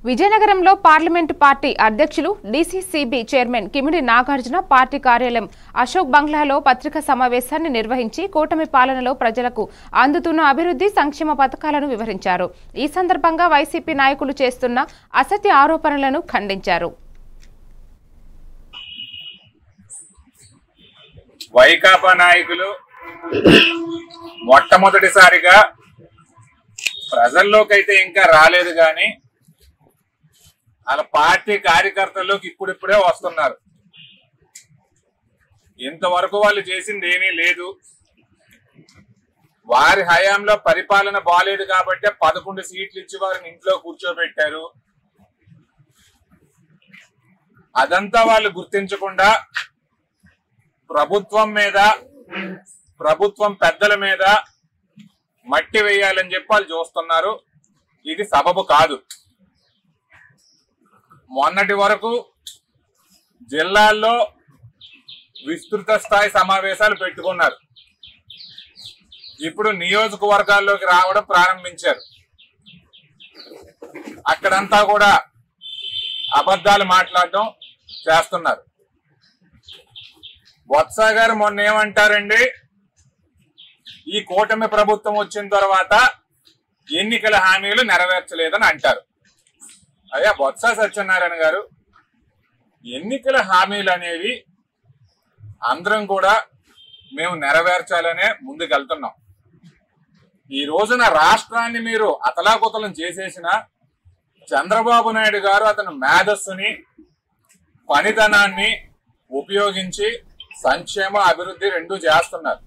విజయనగరంలో parliament party అధ్యక్షులు DCCB chairman Kimidi Nagarjuna party కార్యాలయం అశోక్ బంగ్లాలో పత్రికా సమావేశాన్ని నిర్వహించి కూటమి పాలనలో ప్రజలకు అందుతున్న అభివృద్ధి సంక్షేమ పథకాలను వివరించారు. ఈ సందర్భంగా వైసీపీ నాయకులు చేస్తున్న అసత్య ఆరోపణలను ఖండించారు. వైకాపా నాయకులు మొట్టమొదటిసారిగా ప్రజల్లోకైతే ఇంకా రాలేదు కానీ అలా పార్టీ కార్యకర్తల్లోకి ఇప్పుడిప్పుడే వస్తున్నారు. ఇంతవరకు వాళ్ళు చేసింది ఏమీ లేదు. వారి హయాంలో పరిపాలన బాలేదు కాబట్టి 11 సీట్లు ఇచ్చి వారిని ఇంట్లో కూర్చోబెట్టారు. అదంతా వాళ్ళు గుర్తించకుండా ప్రభుత్వం మీద, ప్రభుత్వం పెద్దల మీద మట్టి వేయాలని చెప్పి వాళ్ళు చూస్తున్నారు. ఇది సబబు కాదు. మొన్నటి వరకు జిల్లాల్లో విస్తృత స్థాయి సమావేశాలు పెట్టుకున్నారు. ఇప్పుడు నియోజకవర్గాల్లోకి రావడం ప్రారంభించారు. అక్కడంతా కూడా అబద్ధాలు మాట్లాడడం చేస్తున్నారు. బొత్స గారు మొన్న ఏమంటారండి, ఈ కూటమి ప్రభుత్వం వచ్చిన తర్వాత ఎన్నికల హామీలు నెరవేర్చలేదని అంటారు. అయ్యా బొత్స సత్యనారాయణ గారు, ఎన్నికల హామీలు అనేవి అందరం కూడా మేము నెరవేర్చాలనే ముందుకెళ్తున్నాం. ఈ రోజున రాష్ట్రాన్ని మీరు అతలాకుతలం చేసేసిన చంద్రబాబు నాయుడు గారు అతని మేధస్సుని, పనితనాన్ని ఉపయోగించి సంక్షేమ అభివృద్ధి రెండూ చేస్తున్నారు.